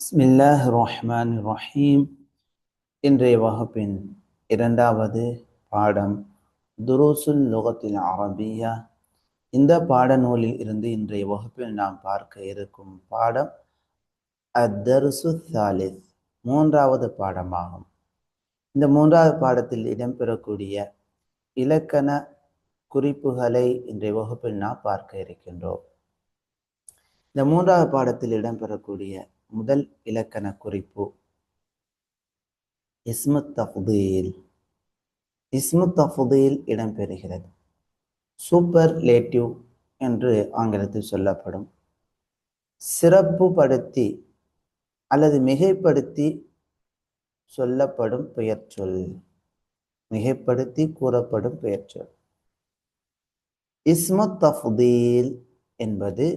பிஸ்மில்லாஹ் ரஹ்மான் ரஹீம். இன்றைய வகுப்பின் இரண்டாவது பாடம் துருசுல் லுகத்தில் அரபியா. இந்த பாடநூலில் இருந்து இன்றைய வகுப்பில் நாம் பார்க்க இருக்கும் பாடம் அத்தர்சு தாலித், மூன்றாவது பாடமாகும். இந்த மூன்றாவது பாடத்தில் இடம்பெறக்கூடிய இலக்கண குறிப்புகளை இன்றைய வகுப்பில் நாம் பார்க்க இருக்கின்றோம். இந்த மூன்றாவது பாடத்தில் இடம்பெறக்கூடிய முதல் இலக்கண குறிப்பு இஸ்மு தஃதீல். இஸ்மு தஃதீல் இடம்பெறுகிறது. சூப்பர்லேட்டிவ் என்று ஆங்கிலத்தில் சொல்லப்படும். சிறப்புப்படுத்தி அல்லது மிகைப்படுத்தி சொல்லப்படும் பெயர் சொல். மிகைப்படுத்தி கூறப்படும் பெயர் சொல். இஸ்மு தஃதீல் என்பது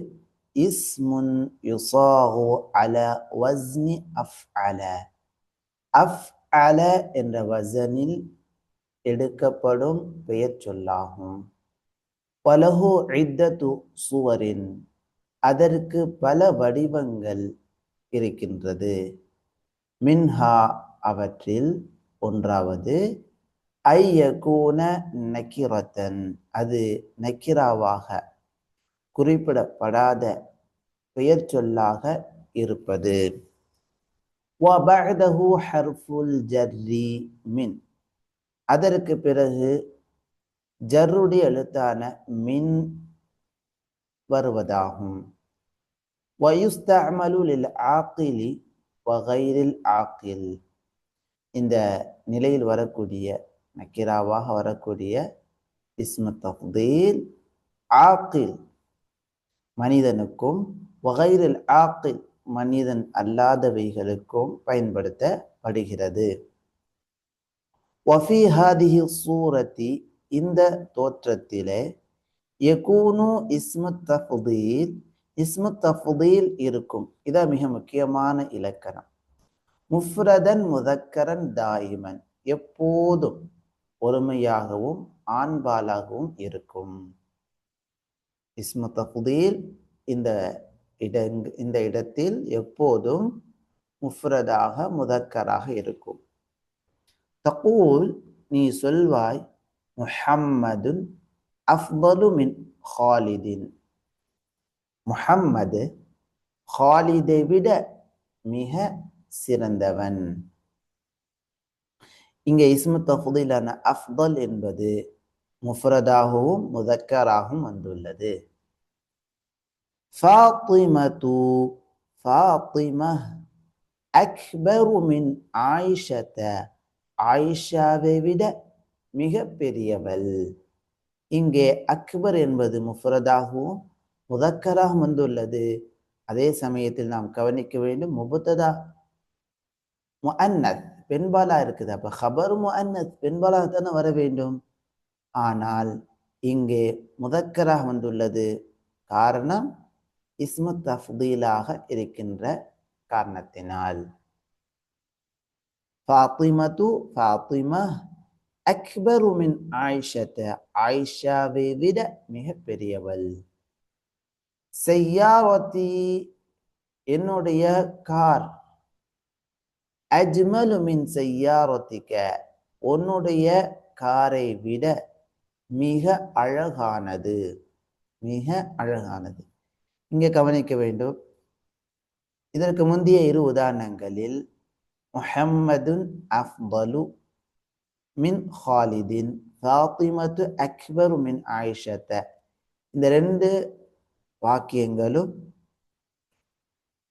இஸ்முன் யுசாகு அலா வஸ்னி அஃஅல. அஃஅல என்ற வசனில் எடுக்கப்படும் பெயர் சொல்லாகும். பலஹு இத்தத்து சுவரின், அதற்கு பல வடிவங்கள் இருக்கின்றது. மின்ஹா, அவற்றில் ஒன்றாவது ஐயகூன நக்கிரத்தன், அது நக்கிராவாக குறிப்பிடப்படாத பெயர் சொல்லாக இருப்பது. வபஅதஹு ஹர்ஃபுல் ஜர்ரி மின், அதற்கு பிறகு ஜர்ருடைய எழுத்தான மின் வருவதாகும். வயுஸ்தஅமலு லில் ஆகிலி வகைரில் ஆகில், இந்த நிலையில் வரக்கூடிய நக்கிராவாக வரக்கூடிய இஸ்மு தஃதீல் ஆகில் மனிதனுக்கும் வகைரில் ஆகில் மனிதன் அல்லாதவைகளுக்கும் பயன்படுத்தப்படுகிறது. வஃபி ஹாதிஹி சூரத்தி, இந்த தோற்றத்திலே யகூனு இஸ்மு தஃதீல், இஸ்மு தஃதீல் இருக்கும். இதான் மிக முக்கியமான இலக்கணம். முஃப்ரதன் முதக்கரன் தாயிமன், எப்போதும் ஒருமையாகவும் ஆண்பாலாகவும் இருக்கும். இஸ்மு தஃதீல் இந்த இடத்தில் எப்போதும் முஃப்ரதாக முதக்கராக இருக்கும். தகூல், நீ சொல்வாய், முஹம்மதுன் அஃதலு மின் ஹாலிதின், முஹம்மது ஹாலிதை விட மிக சிறந்தவன். இங்கே இஸ்மு தஃதீலான அஃதல் என்பது முஃப்ரதாகவும் முதக்கராகவும் வந்துள்ளது. ஃபாத்திமது, ஃபாத்திமா அக்பரு மின் ஆயிஷத, ஆயிஷாவை விட மிக பெரியவள். இங்கே அக்பர் என்பது முஃப்ரதாகவும் முதக்கராகவும் வந்துள்ளது. அதே சமயத்தில் நாம் கவனிக்க வேண்டும், முபத்ததா முஅன்னத் பெண்பாலா இருக்குது. அப்ப ஹபர் முஅன்னத் பெண்பாலாக தானே வர வேண்டும். ஆனால் இங்கே முதக்கராக வந்துள்ளது. காரணம் இஸ்மு தஃதீலாக இருக்கின்ற காரணத்தினால். ஃபாத்திமது, ஃபாத்திமா அக்பரு மின் ஆயிஷத, ஆயிஷாவை விட மிக பெரியவள். சய்யாரதி, என்னுடைய கார். அஜ்மலு மின் சய்யாரதிக, உன்னுடைய காரை விட மிக அழகானது, மிக அழகானது. இங்கே கவனிக்க வேண்டும், இதற்கு முந்தைய இரு உதாரணங்களில் முஹம்மதுன் அஃதலு மின் ஹாலிதின், ஃபாத்திமத்து அக்பரு மின் ஆயிஷத, இந்த ரெண்டு வாக்கியங்களும்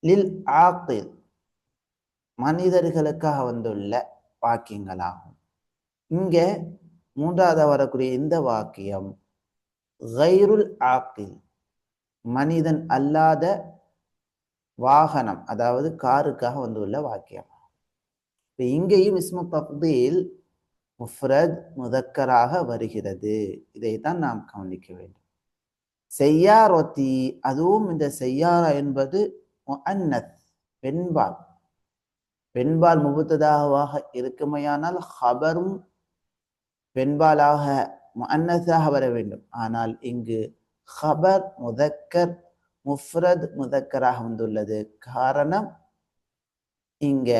லில் ஆகில் மனிதர்களுக்காக வந்துள்ள வாக்கியங்களாகும். இங்கே மூன்றாவது வரக்கூடிய இந்த வாக்கியம் கைருல் ஆகில், மனிதன் அல்லாத வாகனம், அதாவது காருக்காக வந்துள்ள வாக்கியம். இங்கேயும் இஸ்மு தஃதீல் முஃப்ரத் முதக்கராக வருகிறது. இதைத்தான் நாம் கவனிக்க வேண்டும். செய்யாரதி, அதுவும் இந்த செய்யாரா என்பது முஅன்னத் பெண்பால். பெண்பால் முபத்ததாக இருக்குமையானால் ஹபரும் பெண்பாலாக முஅன்னஸாக வர வேண்டும். ஆனால் இங்கு ஹபர் முதக்கர் முஃப்ரத் முதக்கராக வந்துள்ளது. காரணம் இங்க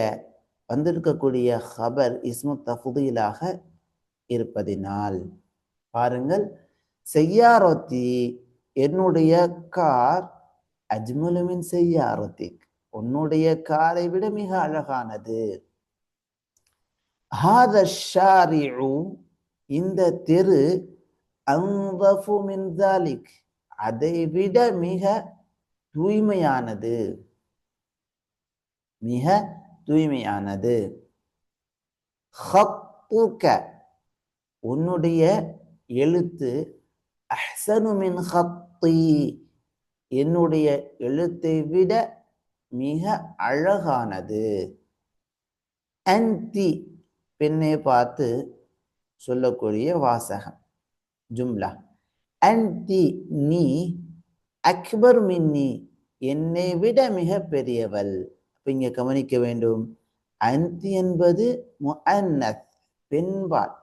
வந்திருக்கக்கூடிய ஹபர் இஸ்மு தஃதீலாக இருப்பதினால் பாருங்கள், செய்யாரத்தி என்னுடைய கார் அஜ்மலுமின் செய்யாரத்திக் உன்னுடைய காரை விட மிக அழகானது. ஹாத ஷாரிஉ இந்த தெரு அன்தஃபு மின் தாலிக் அதை விட மிக தூய்மையானது, மிக தூய்மையானது. ஹத்துக உன்னுடைய எழுத்து அஹ்சனு மின் ஹத்தி என்னுடைய எழுத்தை விட மிக அழகானது. அன்தி பெண்ணை பார்த்து சொல்லக்கூடிய வாசகம் ஜும்லா. அன்தி நீ, அக்பர் மின்னி என்னை விட மிக பெரியவள். அப்ப இங்க கவனிக்க வேண்டும், அன்தி என்பது முஅன்னத் பெண்பால்,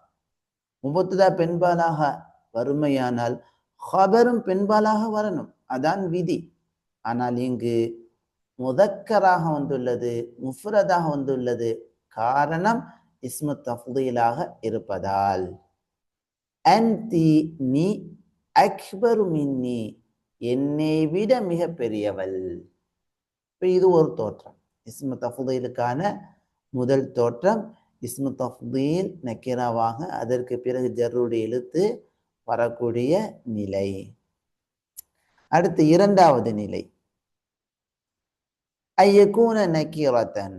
முபத்ததா பெண்பாலாக வறுமையானால் ஹபரும் பெண்பாலாக வரணும், அதான் விதி. ஆனால் இங்கு முதக்கராக வந்துள்ளது, முஃப்ரதாக வந்துள்ளது. காரணம் இஸ்மு தஃதீலாக இருப்பதால். அன்தி நீ, அக்பரு மின்னி என்னை விட மிக பெரியவள். இது ஒரு தோற்றம், இஸ்மு தஃதீலுக்கான முதல் தோற்றம். இஸ்மு தஃதீல் நக்கிராவாக அதற்கு பிறகு ஜர்ருடைய எழுத்து வரக்கூடிய நிலை. அடுத்து இரண்டாவது நிலை, ஐயக்கூன நக்கீரத்தன்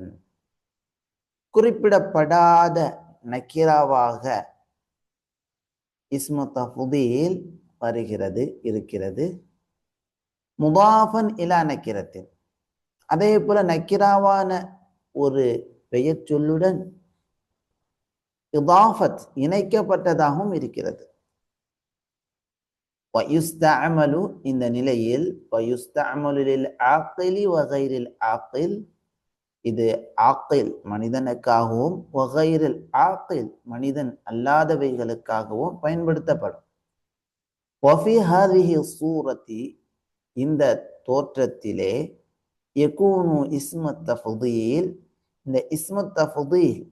குறிப்பிடப்படாத நக்கிராவாக இஸ்மு தஃதீல் வருகிறது, இருக்கிறது. முதாஃபன் இலா நக்கிரத்தின் அதே போல நக்கிராவான ஒரு பெயர் சொல்லுடன் இதாஃபத் இணைக்கப்பட்டதாகவும் இருக்கிறது. வயுஸ்தஅமலு இந்த நிலையில் வயுஸ்தஅமலு லில் ஆகிலி வ கைரில் ஆகில் இது ஆகில் மனிதனுக்காகவும் வ கைரில் ஆகில் மனிதன் அல்லாதவைகளுக்காகவும் பயன்படுத்தப்படும். வஃபி ஹாதிஹி ஸூரத்தி இந்த தோற்றத்திலே யகூனு இஸ்மு தஃதீல் இந்த இஸ்மு தஃதீல்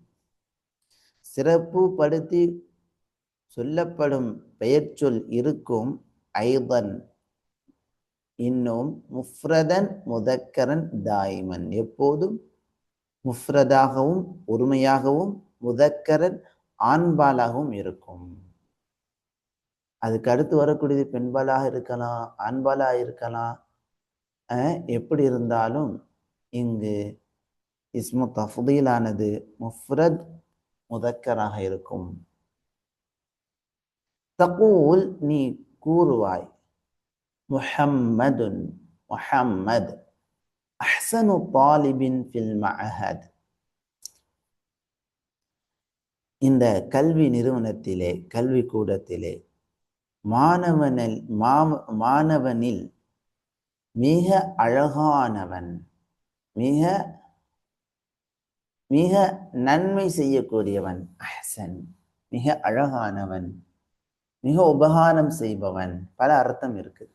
சிறப்பு படுத்தி சொல்லப்படும் பெயர் சொல் இருக்கும். ஐதன் இன்னும் முஃப்ரதன் முதக்கரன் தாயிமன் எப்போதும் முஃப்ரதாகவும் ஒருமையாகவும் முதக்கரன் ஆண்பாலாகவும் இருக்கும். அதுக்கு அடுத்து வரக்கூடியது பெண்பாலாக இருக்கலாம், ஆண்பாலாக இருக்கலாம். எப்படி இருந்தாலும் இங்கு இஸ்மு தஃதீலானது முஃப்ரத் முதக்கராக இருக்கும். தகூல் நீ கூறுவாய், முஹம்மதுன் முஹம்மத் அஹ்சனு தாலிபின் ஃபில் மஅஹத் இந்த கல்வி நிறுவனத்திலே கல்வி கூடத்திலே மாணவனில் மிக அழகானவன், மிக மிக நன்மை செய்யக்கூடியவன். அஹ்சன் மிக அழகானவன், மிக உபகாரம் செய்பவன், பல அர்த்தம் இருக்கு.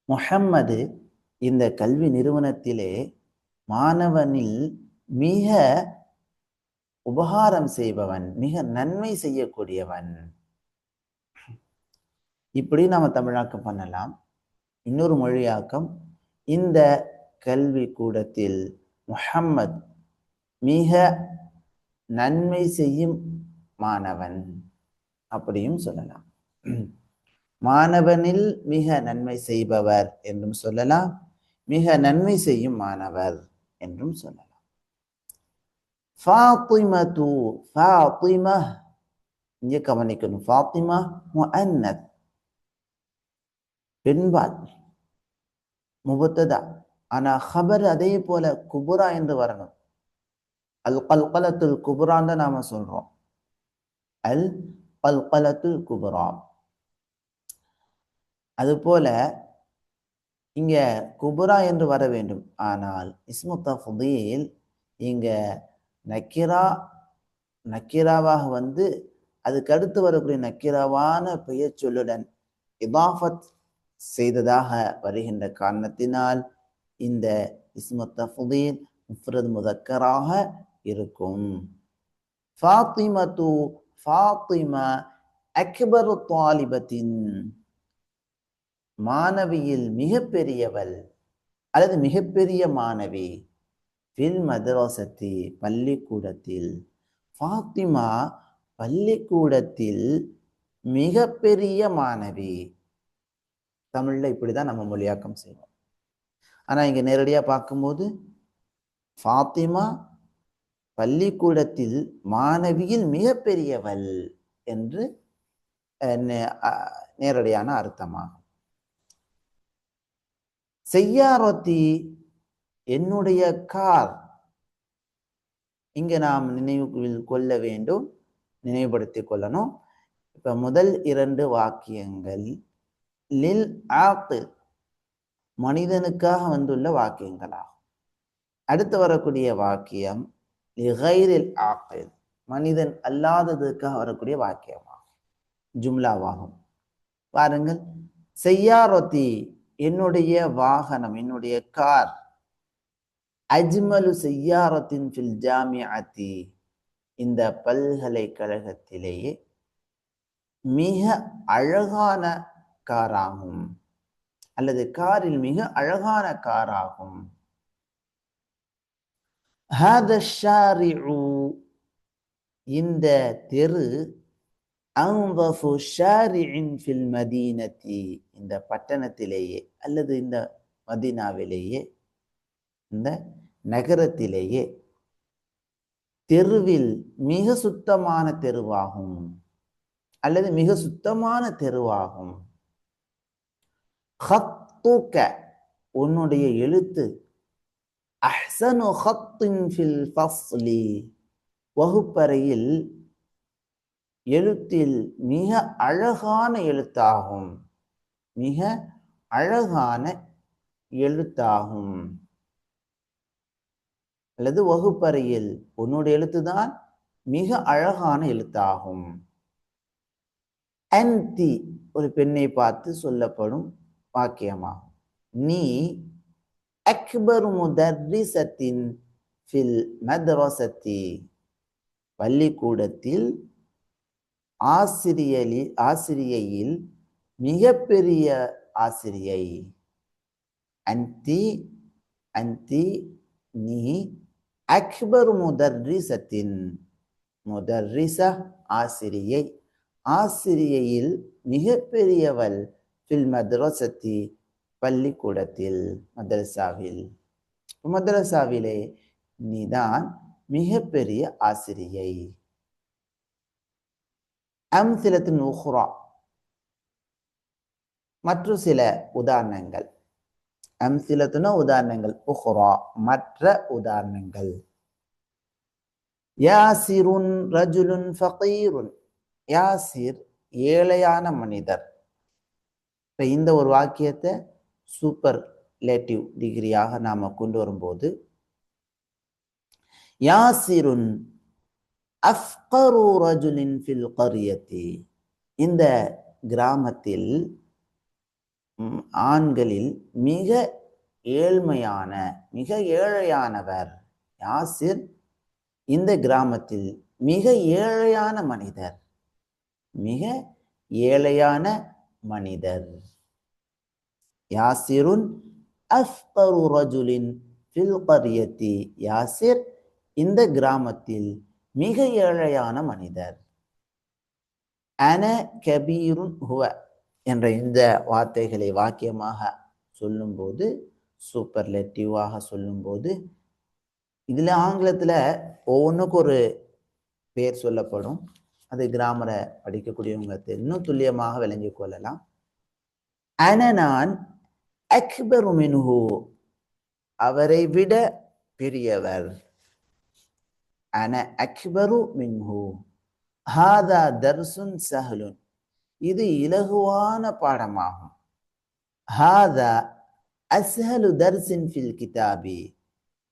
முஹம்மது இந்த கல்வி நிறுவனத்திலே மாணவனில் மிக உபகாரம் செய்பவன், மிக நன்மை செய்யக்கூடியவன். இப்படி நாம தமிழாக்கம் பண்ணலாம். இன்னொரு மொழியாக்கம், இந்த கல்வி கூடத்தில் முஹம்மத் மிக நன்மை செய்யும் மாணவன் அப்படியும் சொல்லலாம். மாணவனில் மிக நன்மை செய்பவர் என்றும் சொல்லலாம், மிக நன்மை செய்யும் மாணவர் என்றும் சொல்லலாம். ஃபாத்திமது ஃபாத்திமா இங்கே கவனிக்கணும், ஃபாத்திமா முஅன்னத் பெண்பால் முபத்ததா, ஆனா ஹபர் அதே போல குபுரா என்று வரணும். அல் கல்கலத்துல் குபுரான்னு நாம சொல்றோம், அல் கல்கலத்துல் குபுரா. அதுபோல இங்க குபுரா என்று வர வேண்டும். ஆனால் இஸ்மு தஃதீல் இங்க நக்கிராவாக வந்து அதுக்கு அடுத்து வரக்கூடிய நக்கிராவான பெயர் சொல்லுடன் இதாஃபத் செய்ததாக வருகின்ற காரணத்தினால் இந்த இஸ்மு தஃதீல் முஃப்ரத் முதக்கராக இருக்கும். ஃபாத்திமத்து ஃபாத்திமா அக்பரு தாலிபத்தின், மாணவியில் மிகப்பெரியவள் அல்லது மிகப்பெரிய மாணவி. ஃபில் மதரசத்தி, பள்ளிக்கூடத்தில். ஃபாத்திமா பள்ளிக்கூடத்தில் மிகப்பெரிய மாணவி. தமிழ்ல இப்படிதான் நம்ம மொழியாக்கம் செய்வோம். ஆனா இங்க நேரடியா பார்க்கும்போது ஃபாத்திமா பள்ளிக்கூடத்தில் மாணவியில் மிகப்பெரியவள் என்று நேரடியான அர்த்தமாகும். செய்யாரத்தி, என்னுடைய கார். இங்க நாம் நினைவில் கொள்ள வேண்டும், நினைவுபடுத்திக் கொள்ளணும். இப்ப முதல் 2 வாக்கியங்கள் லில் ஆக்கில், மனிதனுக்காக வந்துள்ள வாக்கியங்களாகும். அடுத்து வரக்கூடிய வாக்கியம் லிகைரில் ஆக்கில், மனிதன் அல்லாததுக்காக வரக்கூடிய வாக்கியமாகும், ஜும்லாவாகும். பாருங்கள், செய்யாரத்தி, என்னுடைய வாகனம், என்னுடைய கார். அஜ்மலு செய்யாரத்தின் ஃபில் ஜாமிஅத்தி, இந்த பல்கலைக்கழகத்திலேயே மிக அழகான காராகும், அல்லது காரில் மிக அழகான காராகும். ஹாதா ஷாரிஉ, இந்த தெரு. அன்தஃபு ஷாரிஇன் ஃபில் மதீனத்தி, இந்த பட்டணத்திலேயே அல்லது இந்த மதீனாவிலேயே, இந்த நகரத்திலேயே தெருவில் மிக சுத்தமான தெருவாகும் அல்லது மிக சுத்தமான தெருவாகும். ஹத்துக, உன்னுடைய எழுத்து. அஹ்ஸனு ஹத்தின் ஃபில் ஃபஸ்லி, வகுப்பறையில் எழுத்தில் மிக அழகான எழுத்தாகும், மிக அழகான எழுத்தாகும். அல்லது வகுப்பறையில் உன்னுடைய எழுத்துதான் மிக அழகான எழுத்தாகும். அன்தி, ஒரு பெண்ணை பார்த்து சொல்லப்படும் வாக்கியமாகும். நீ அக்பரு முதர்ரிசத்தின் ஃபில் மத்ரஸத்தி, பள்ளிக்கூடத்தில் ஆசிரியையில் மிகப்பெரிய ஆசிரியை. அன்தி, அன்தி நீ, அக்பரு முதர்ரிசத்தின், முதர்ரிச ஆசிரியை, ஆசிரியையில் மிகப்பெரியவள். ஃபில் மத்ரஸத்தி, பள்ளிக்கூடத்தில், மதரசாவில். மதரசாவிலே நீதான் மிகப்பெரிய ஆசிரியை. அம்சிலத்துன் உஹ்ரா, மற்ற சில உதாரணங்கள். அம்சிலத்துன உதாரணங்கள், உஹ்ரா மற்ற உதாரணங்கள். யாசிருன் ரஜுலுன் ஃபகீருன், யாசிர் ஏழையான மனிதர். இப்ப இந்த ஒரு வாக்கியத்தை சூப்பர்லேட்டிவ் டிகிரியாக நாம கொண்டு வரும்போது, யாசிருன் அஃப்கரு ரஜுலின் ஃபில் கரியத்தி, இந்த கிராமத்தில் ஆண்களில் மிக ஏழ்மையான, மிக ஏழையானவர். யாசிர் இந்த கிராமத்தில் மிக ஏழையான மனிதர், மிக ஏழையான மனிதர். யாசிருன் அஃப்கரு ரஜுலின் ஃபில் கரியத்தி, யாசிர் இந்த கிராமத்தில் மிக ஏழையான மனிதர். அன கபீருன் ஹுவ என்ற இந்த வார்த்தைகளை வாக்கியமாக சொல்லும்போது, சூப்பர்லேட்டிவாக சொல்லும்போது, இதுல ஆங்கிலத்துல ஒவ்வொன்றுக்கும் ஒரு பேர் சொல்லப்படும். அது கிராமரை படிக்கக்கூடியவங்க இன்னும் துல்லியமாக விளங்கிக் கொள்ளலாம். அன நான், அக்பரு மின்ஹு அவரை விட பெரியவர். அன அக்பரு மின்ஹு, ஹாதா தர்சுன் சஹலுன் இது இலகுவான பாடமாகும். ஹாதா அஸ்ஹலு தர்சின் ஃபில் கிதாபி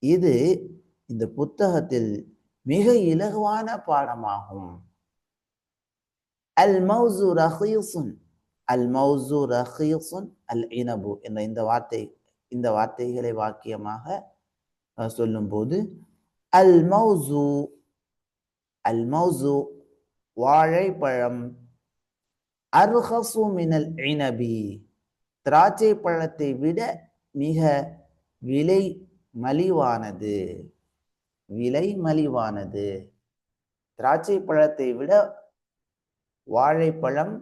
இது இந்த புத்தகத்தில் மிக இலகுவான பாடமாகும். அல் மௌசு ரஹீசுன், அல் மௌசு ரஹீசுன் அல் இனபு என்ற இந்த வார்த்தைகளை வாக்கியமாக சொல்லும்போது அல் மௌசு, அல் மௌசு வாழைப்பழம், அர்ஹசு மினல் இனபி திராட்சை பழத்தை விட மிக விலை மலிவானது, விலை மலிவானது. திராட்சை பழத்தை விட வாழைப்பழம்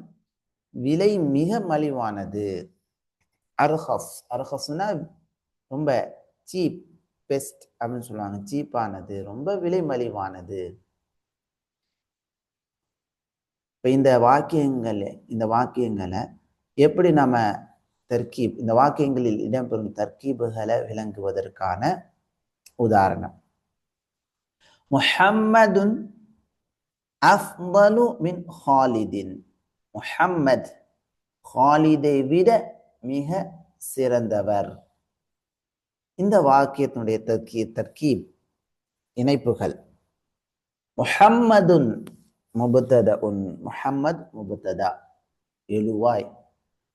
விலை மிக மலிவானது. அர்ஹஸ், அர்ஹஸ்னா ரொம்ப சீப், பெஸ்ட் அப்படின்னு சொல்லுவாங்க. சீப்பானது, ரொம்ப விலை மலிவானது. இப்போ இந்த வாக்கியங்களை எப்படி நம்ம தர்கீப், இந்த வாக்கியங்களில் இடம்பெறும் தர்கீபுகளை விளங்குவதற்கான உதாரணம், முஹம்மதுன் அஃதலு மின் ஹாலிதின், முஹம்மத் ஹாலிதை விட மிக சிறந்தவர். இந்த வாக்கியத்தினுடைய தர்கீப் இணைப்புகள், முஹம்மதுன் முபத்ததஉன், முஹம்மத் முபத்ததா எழுவாய்,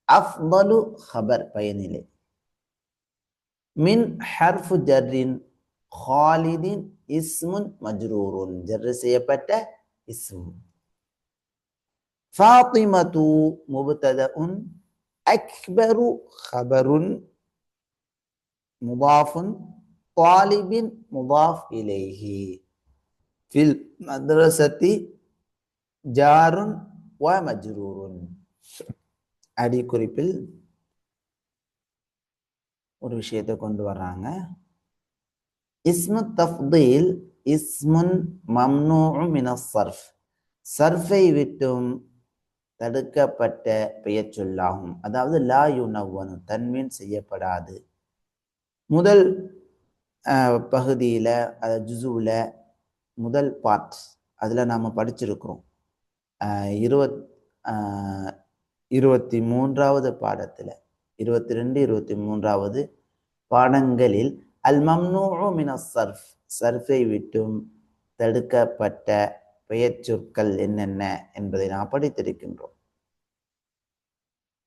அஃதலு ஹபர் பயனிலை, மின் ஹர்ஃபு ஜர்ரின், ஹாலிதின் இஸ்முன் மஜ்ரூருன் ஜர்ரு செய்யப்பட்ட இஸ்ம், ஃபாத்திமத்து முபத்ததஉன், அக்பரு ஹபருன் முதாஃபுன், தாலிபின் முதாஃப் இலைஹி, ஃபில் மத்ரஸத்தி ஜாருன் வ மஜ்ரூருன். அடிக்குறிப்பில் ஒரு விஷயத்தை கொண்டு வர்றாங்க. இஸ்மு தஃதீல் இஸ்முன் மம்னூஉ மினஸ் ஸர்ஃப், சர்ஃபை விட்டும் தடுக்கப்பட்ட பெயர் சொல்லாகும். அதாவது லா யுனவ்வனு, தன்வீன் செய்யப்படாது. முதல் பகுதியில், ஜுஸுவில் முதல் பார்ட், அதில் நாம் படிச்சிருக்கிறோம். 23வது பாடத்தில், 22, 23வது பாடங்களில் அல் மம்னூஉ மினஸ் ஸர்ஃப், சர்ஃபை விட்டும் தடுக்கப்பட்ட பெயர் சொற்கள் என்னென்ன என்பதை நாம் படித்திருக்கின்றோம்.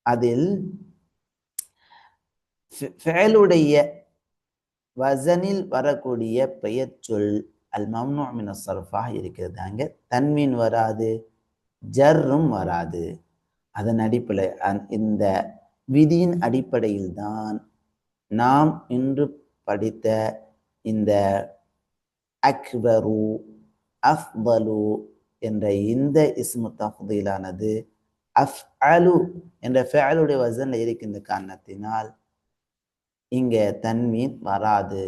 அதில் ஃபஅலுடைய வசனில் வரக்கூடிய பெயர் சொல் அல் மம்னூ மினஸ் ஸர்ஃபாக இருக்கிறது. அங்கே தன்வீன் வராது, ஜர்ரும் வராது. அதன் அடிப்படையில், இந்த விதியின் அடிப்படையில் தான் நாம் இன்று படித்த இந்த அக்பரு, அஃதலு என்ற இந்த இஸ்மு தஃதீலானது அஃஅலு என்ற ஃபஅலுடைய வசனில் இருக்கின்ற காரணத்தினால் இங்கே தன்வீன் வராது,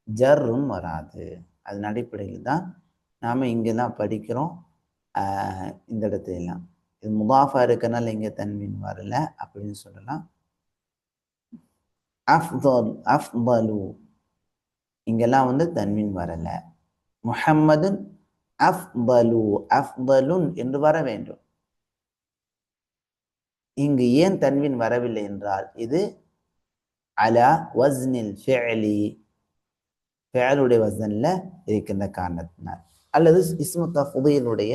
ஜர்ரும் வராது. அதன் அடிப்படையில் தான் நாம் இங்கெல்லாம் படிக்கிறோம். இந்த இடத்துலாம் இது முதாஃபா இருக்கனால இங்கே தன்வீன் வரல அப்படின்னு சொல்லலாம். அஃதல், அஃதலு இங்கெல்லாம் தன்வீன் வரல. முஹம்மதுன் அஃதலு, அஃதலுன் என்று வர வேண்டும். இங்கு ஏன் தன்வீன் வரவில்லை என்றால், இது அலா வஸ்னில் ஃபிஅலி, ஃபிஅலுடைய வசனில் இருக்கின்ற காரணத்தினால், அல்லது இஸ்மு தஃதீலுடைய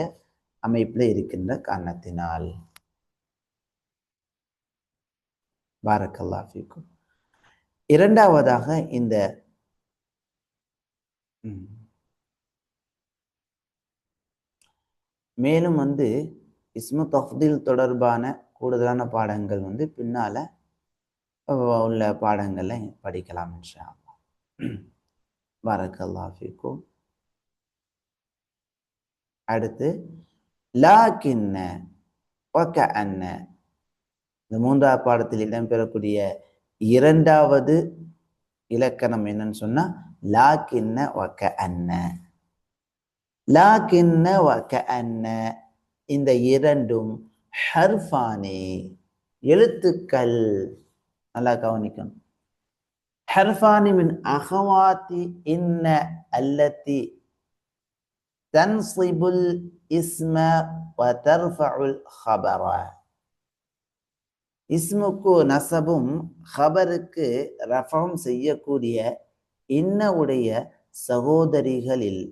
அமைப்பில் இருக்கின்ற காரணத்தினால். பாரக்கல்லாஹு ஃபீக்கும். இரண்டாவதாக, இந்த மேலும் இஸ்மு தஃதீல் தொடர்பான கூடுதலான பாடங்கள் பின்னால உள்ள பாடங்களை படிக்கலாம் இன்ஷா அல்லாஹ். பாரக்கல்லாஹு ஃபீக்கும். அடுத்து லாக்கின்ன வகஅன்ன, இந்த 3வது பாடத்தில் இடம்பெறக்கூடிய இரண்டாவது இலக்கணம் என்னன்னு சொன்னா லாக்கின்ன வகஅன்ன. லாக்கின்ன வகஅன்ன இந்த இரண்டும் ஹர்ஃபானி, எழுத்துக்கள். நல்லா கவனிக்கணும். ஹர்ஃபானி மின் அஹவாத்தி இன்ன அல்லதி தன்சிபுல் இஸ்ம வ தர்ஃபஉல் ஹபர. இஸ்முக்கு நசபும் ஹபருக்கு ரஃபம் செய்யக்கூடிய இன்ன உடைய சகோதரிகளில்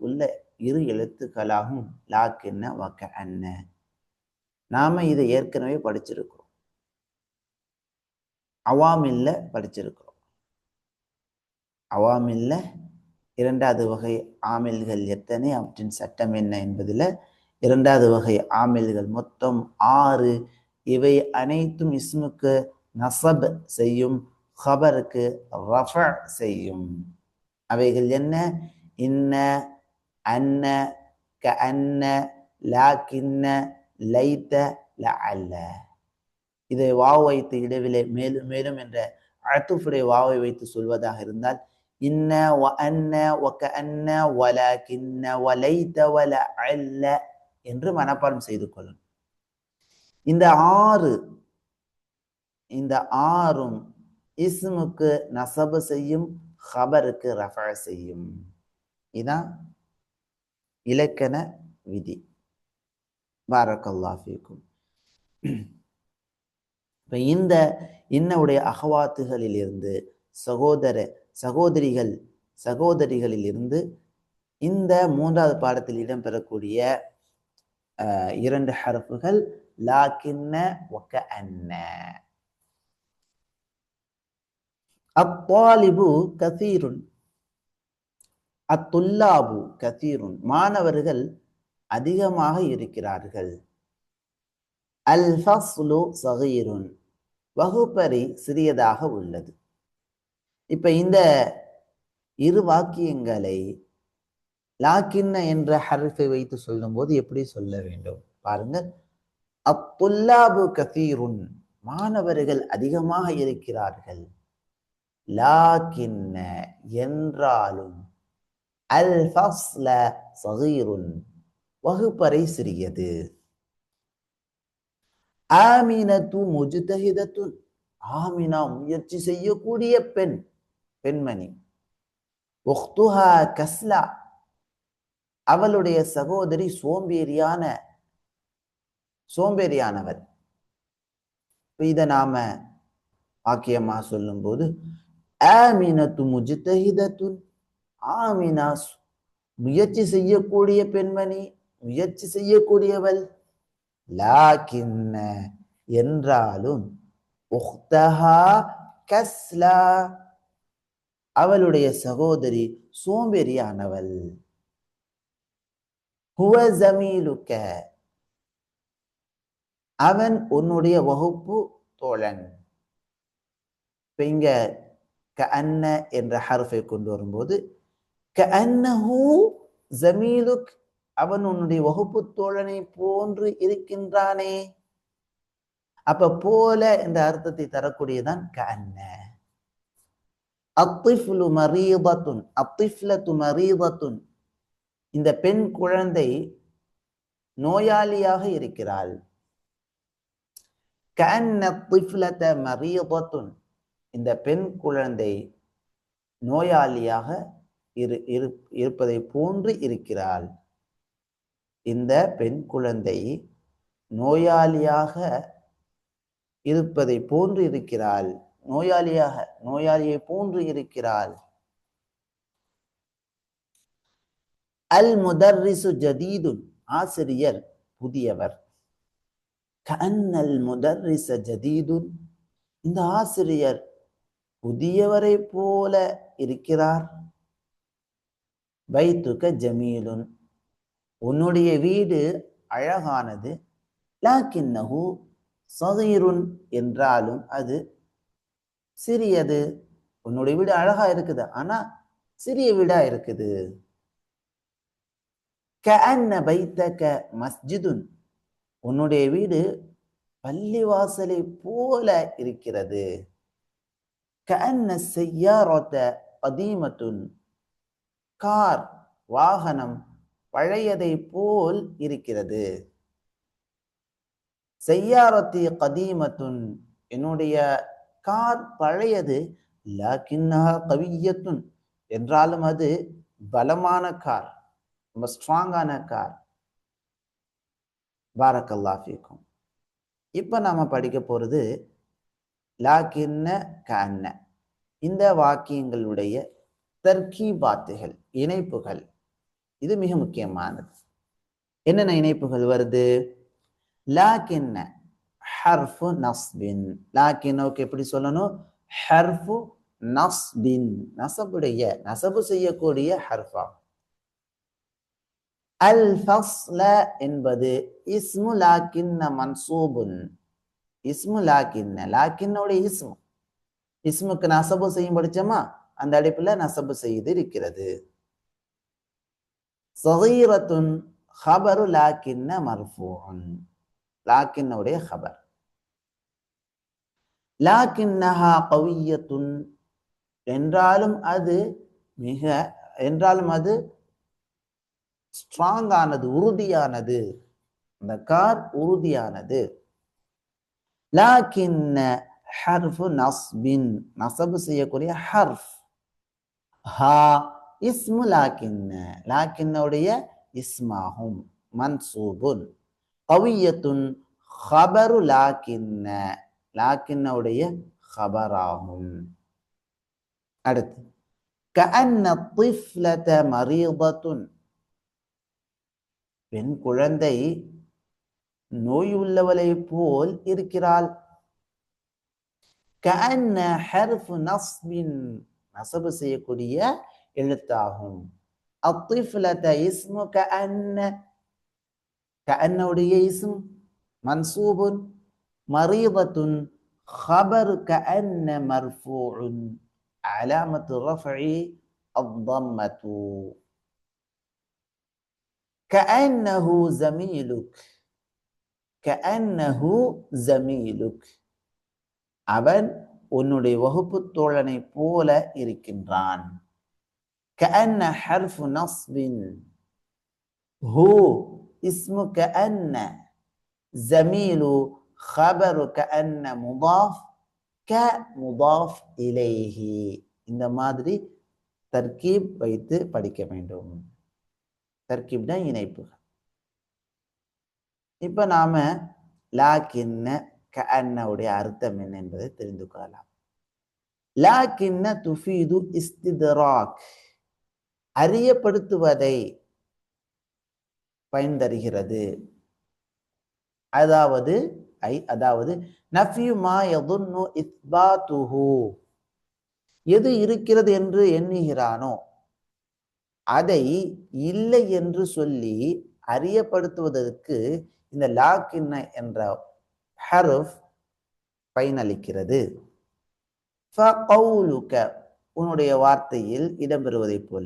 உள்ள இரு எழுத்துக்களாகும் லாக்கின்ன வகஅன்ன. நாம இதை ஏற்கனவே படிச்சிருக்கிறோம், அவாமில்ல படிச்சிருக்கிறோம். அவாமில்ல இரண்டாவது வகை ஆமில்கள் எத்தனை, அவற்றின் சட்டம் என்ன என்பதில் இரண்டாவது வகை ஆமில்கள் மொத்தம் 6. இவை அனைத்தும் இஸ்முக்கு நசப் செய்யும், ஹபருக்கு ரஃப செய்யும். அவைகள் என்ன? இன்ன, அன்ன, கஅன்ன, லாக்கின்ன, லைத்த, லஅல்ல. இதை வாவ் வைத்து இடவிலே மேலும் மேலும் என்ற அத்துஃபுடைய வாவை வைத்து சொல்வதாக இருந்தால் இன்ன வ அன்ன வ கஅன்ன வலகின்ன வலைத வலஅல்ல என்று மனப்பாடம் செய்து கொள்ளும். இந்த 6ம் இஸ்முக்கு நசபு செய்யும், ஹபருக்கு ரஃப செய்யும். இதான் இலக்கண விதி. பாரக்கல்லாஹு ஃபீக்கும். இப்போ இந்த இன்னவுடைய அகவாத்துகளில் இருந்து சகோதரிகளில் இருந்து இந்த 3வது பாடத்தில் இடம்பெறக்கூடிய 2 ஹர்ஃபுகள் லாக்கின்ன வ கஅன்ன. அத்தாலிபு கதீருன், அத்துல்லாபு கதீருன், மாணவர்கள் அதிகமாக இருக்கிறார்கள். அல் ஃபஸ்லு ஸகீருன், வகுப்பறை சிறியதாக உள்ளது. இப்ப இந்த 2 வாக்கியங்களை லாக்கின்ன என்ற ஹர்ஃபை வைத்து சொல்லும்போது எப்படி சொல்ல வேண்டும் பாருங்க. அத்துல்லாபு கதீருன், மாணவர்கள் அதிகமாக இருக்கிறார்கள். லாக்கின்ன என்றாலும், அல் ஃபஸ்ல ஸகீருன், வகுப்பறை சிறியது. ஆமினத்து முஜ்தஹிதத்துன், ஆமினா முயற்சி செய்யக்கூடிய பெண்மணி. உக்துஹா கஸ்லா, அவளுடைய சகோதரி சோம்பேறியானவர். இதை நாம வாக்கியமா சொல்லும் போது ஆமினத்து முஜ்தஹிதத்துன், ஆமினா முயற்சி செய்யக்கூடிய பெண்மணி, முயற்சி செய்யக்கூடியவள். லாக்கின்ன என்றாலும், உக்தஹா கஸ்லா, அவளுடைய சகோதரி சோம்பேறியானவள். ஹுவ ஜமீலுக்க, அவன் உன்னுடைய வகுப்பு தோழன். இங்க கஅன்ன என்ற ஹர்ஃபை கொண்டு வரும்போது கஅன்னஹு ஜமீலுக், அவன் உன்னுடைய வகுப்பு தோழனை போன்று இருக்கின்றானே. அப்ப போல என்ற அர்த்தத்தை தரக்கூடியதான் கஅன்ன. அத்திஃப்லு மரீதத்துன், அத்திஃப்லத்து மரீதத்துன், இந்த பெண் குழந்தை நோயாளியாக இருக்கிறாள். கஅன்ன அத்திஃப்லத மரீதத்துன், இந்த பெண் குழந்தை நோயாளியாக இருப்பதை போன்று இருக்கிறாள். இந்த பெண் குழந்தை நோயாளியாக இருப்பதை போன்று இருக்கிறாள். நோயாளியை போன்று இருக்கிறாள். அல் முதர்ரிசு ஜதீதுன், ஆசிரியர் புதியவர். கஅன்னல் முதர்ரிஸ ஜதீதுன், இந்த ஆசிரியர் புதியவரை போல இருக்கிறார். பைத்துக ஜமீலுன், உன்னுடைய வீடு அழகானது. லாக்கின்னஹு ஸகீருன், என்றாலும் அது சிறியது. உன்னுடைய வீடு அழகா இருக்குது, ஆனா சிறிய வீடா இருக்குது. கஅன்ன பைத்தக மஸ்ஜிதுன், உன்னுடைய வீடு பள்ளிவாசலை போல இருக்கிறது. கஅன்ன ஸய்யாரத கதீமத்துன், கார் வாகனம் பழையதை போல் இருக்கிறது. ஸய்யாரத்தி கதீமத்துன், என்னுடைய கார் பழையது. லாக்கின்னஹா கவிய்யத்துன், என்றாலும் அது பலமான கார், ரொம்ப ஸ்ட்ராங்கான கார். பாரக்கல்லாஹு ஃபீக்கும். இப்ப நாம படிக்க போறது லாக்கின்ன கஅன்ன, இந்த வாக்கியங்களுடைய தர்கீபாத்துகள், இணைப்புகள். இது மிக முக்கியமானது. என்னென்ன இணைப்புகள் வருது? லாக்கின்ன ஹர்ஃபு நஸ்பின், லாக்கின்னவுக்கு எப்படி சொல்லணும்? ஹர்ஃபு நஸ்பின் நசபுடைய நசபு செய்யக்கூடிய ஹர்ஃபா. அல் ஃபஸ்ல என்பது இஸ்மு லாக்கின்ன மன்சூபுன். இஸ்மு லாக்கின்ன லாக்கின்னோடைய இஸ்முக்கு நசபு செய்யும் படிச்சோமா, அந்த அடிப்புல நசபு செய்து இருக்கிறது. ஸகீரத்துன் ஹபரு லாக்கின்ன மர்ஃபூஉன். லாக்கின்னுடைய ஹபர். லாக்கின்னஹா கவிய்யத்துன் என்றாலும் அது ஸ்ட்ராங் ஆனது, உறுதியானது. அந்த கார் உறுதியானது. லாக்கின்ன ஹர்ஃபு நஸ்பின் நசபு செய்யக்கூடிய ஹர்ஃப். ஹா இஸ்மு லாக்கின்ன லாக்கின்னுடைய இஸ்மாகும். மன்சூபுன். கவிய்யத்துன் ஹபரு லாக்கின்ன லாக்கின்னுடைய ஹபராகும். அடுத்து கஅன்ன திஃப்லத மரீதத்துன் பெண் குழந்தை நோய் உள்ளவளை போல் இருக்கிறாள். கஅன்ன ஹர்ஃபு நஸ்பின் நசபு செய்யக்கூடிய எழுத்தாகும். அத்திஃப்லத இஸ்மு கஅன்ன கஅன்னுடைய இஸ்ம் மன்சூபுன். மரீதத்துன் خبر كأن مرفوع علامة الرفع الضمة. كأنه زميلك كأنه زميلك அவன் உன்னுடைய வகுப்பு தோழனை போல இருக்கின்றான். كأن حرف نصب. هو اسم كأن. زميل خبر كأن مضاف كمضاف إليه. இந்த மாதிரி தர்கீப் வைத்து படிக்க வேண்டும். தர்கீப்னா இணைப்புகள். இப்ப நாம லாக்கின்ன கஅன்னவுடைய அர்த்தம் என்ன என்பதை தெரிந்து கொள்ளலாம். லாக்கின்ன துஃபீது இஸ்தித்ராக் அறியப்படுத்துவதை பயன் தருகிறது. அதாவது நஃபியு மா யதுன்னு இஸ்பாத்துஹு எது இருக்கிறது என்று எண்ணுகிறானோ அதை இல்லை என்று சொல்லி அறியப்படுத்துவதற்கு இந்த லாக்கின்ன என்ற ஹர்ஃப் பயனளிக்கிறது. ஃபகௌலுக உன்னுடைய வார்த்தையில் இடம்பெறுவதைப் போல.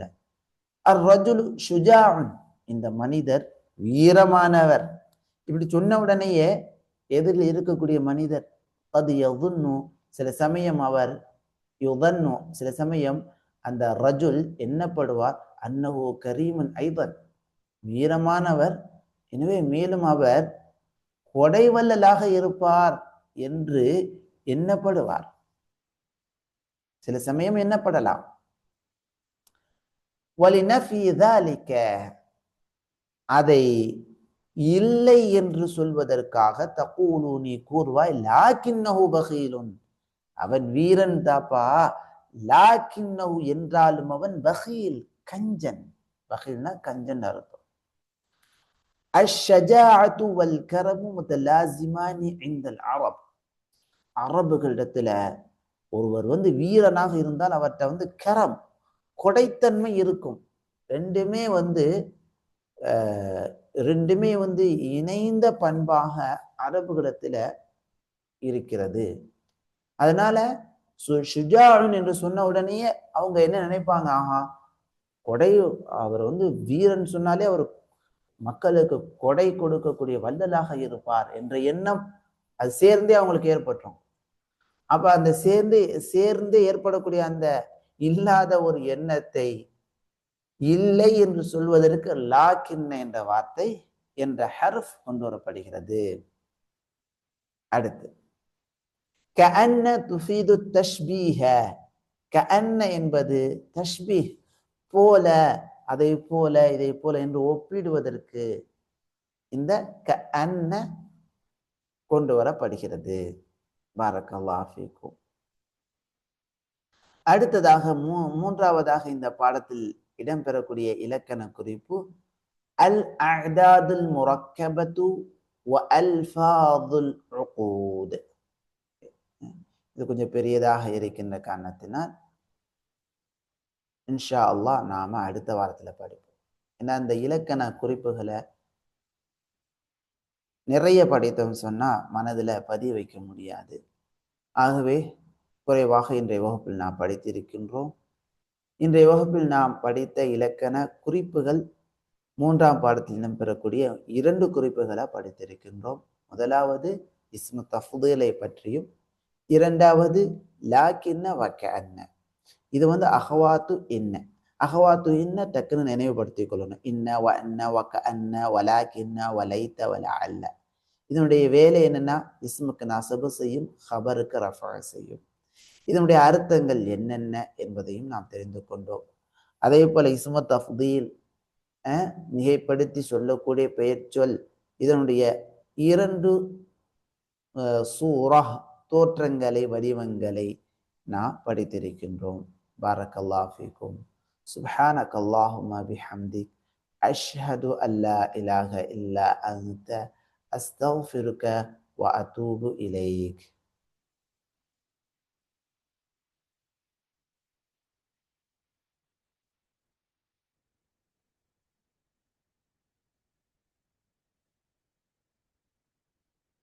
அர்-ரஜுலு ஷுஜாஉன் இந்த மனிதர் வீரமானவர். இப்படி சொன்ன உடனேயே எதிரில் இருக்கக்கூடிய மனிதர் அது யதுன்னு சில சமயம் அவர் யுதன்னு சில சமயம் அந்த ரஜுல் எண்ணப்படுவார் அன்னஹு கரீமன் ஐதன் வீரமானவர், எனவே மேலும் அவர் கொடைவல்லலாக இருப்பார் என்று எண்ணப்படுவார். சில சமயம் எண்ணப்படலாம். வலினஃபி ذلك அதை இல்லை என்று சொல்வதற்காக தகூலு நீ கூறுவாய் லாக்கின்னஹு பகீலுன் அவன் வீரன் தாப்பா. லாக்கின்னஹு என்றாலும் அவன் பகீல் கஞ்சன். பகீல்னா கஞ்சன் அர்த்தம். அஷ்ஷஜாஅத்து வல் கரமு முத்தலாசிமானி இன்தல் அரப் அரபுகளிடத்துல ஒருவர் வீரனாக இருந்தால் அவர்கிட்ட கரம் கொடைத்தன்மை இருக்கும். ரெண்டுமே இணைந்த பண்பாக அரபுகளிடத்துல இருக்கிறது. அதனால ஷுஜாஉன் என்று சொன்ன உடனேயே அவங்க என்ன நினைப்பாங்க, ஆஹா கொடை அவர் வீரன் சொன்னாலே அவர் மக்களுக்கு கொடை கொடுக்கக்கூடிய வல்லலாக இருப்பார் என்ற எண்ணம் அது சேர்ந்தே அவங்களுக்கு ஏற்பட்டுரும். அப்ப அந்த சேர்ந்து ஏற்படக்கூடிய அந்த இல்லாத ஒரு எண்ணத்தை இல்லை என்று சொல்வதற்கு லாக்கின்ன என்ற வார்த்தை என்ற ஹர்ஃப் கொண்டு வரப்படுகிறது. அடுத்து கஅன்ன துஃபீது தஷ்பீஹ கஅன்ன என்பது தஷ்பீஹ் போல, அதை போல, இதை போல என்று ஒப்பிடுவதற்கு இந்த கஅன்ன கொண்டு வரப்படுகிறது. பாரக்கல்லாஹு ஃபீக்கும். அடுத்ததாக மூன்றாவதாக இந்த பாடத்தில் இடம்பெறக்கூடிய இலக்கண குறிப்பு அல் அஅதாதுல் முரக்கபத்து வ அல்ஃபாதுல் உகூத். இது கொஞ்சம் பெரியதாக இருக்கின்ற காரணத்தினால் இன்ஷா அல்லாஹ் நாம அடுத்த வாரத்தில் படிப்போம். ஏன்னா இந்த இலக்கண குறிப்புகளை நிறைய படித்தோம்னு சொன்னால் மனதில் பதிய வைக்க முடியாது. ஆகவே குறைவாக இன்றைய வகுப்பில் நாம் படித்திருக்கின்றோம். இன்றைய வகுப்பில் நாம் படித்த இலக்கண குறிப்புகள் 3ஆம் பாடத்தில் இடம்பெறக்கூடிய 2 குறிப்புகளை படித்திருக்கின்றோம். முதலாவது இஸ்மு தஃதீலை பற்றியும், 2வது லாக்கின்ன வக்கஅன்ன. இது அஹவாத்து இன்ன. அஹவாத்து இன்ன டக்குன்னு நினைவுபடுத்திக் கொள்ளணும். இன்ன வ அன்ன வக்கஅன்ன வலாக்கின்ன வலைத்த வலஅல்ல. இதனுடைய வேலை என்னன்னா, இஸ்முக்கு நஸபு செய்யும், ஹபருக்கு ரஃபா செய்யும். இதனுடைய அர்த்தங்கள் என்னென்ன என்பதையும் நாம் தெரிந்து கொண்டோம். அதே போல இஸ்மு தஃதீல் மிகைப்படுத்தி சொல்லக்கூடிய பெயர் சொல், இதனுடைய 2 சூரா தோற்றங்களை, வடிவங்களை நாம் படித்திருக்கின்றோம். பாரக்கல்லாஹு ஃபீக்கும். சுப்ஹானக அல்லாஹும்ம பிஹம்திக் அஷ்ஹது அல்லா இலாஹ இல்லா அன்த அஸ்தக்ஃபிருக வ அதூபு இலைக்.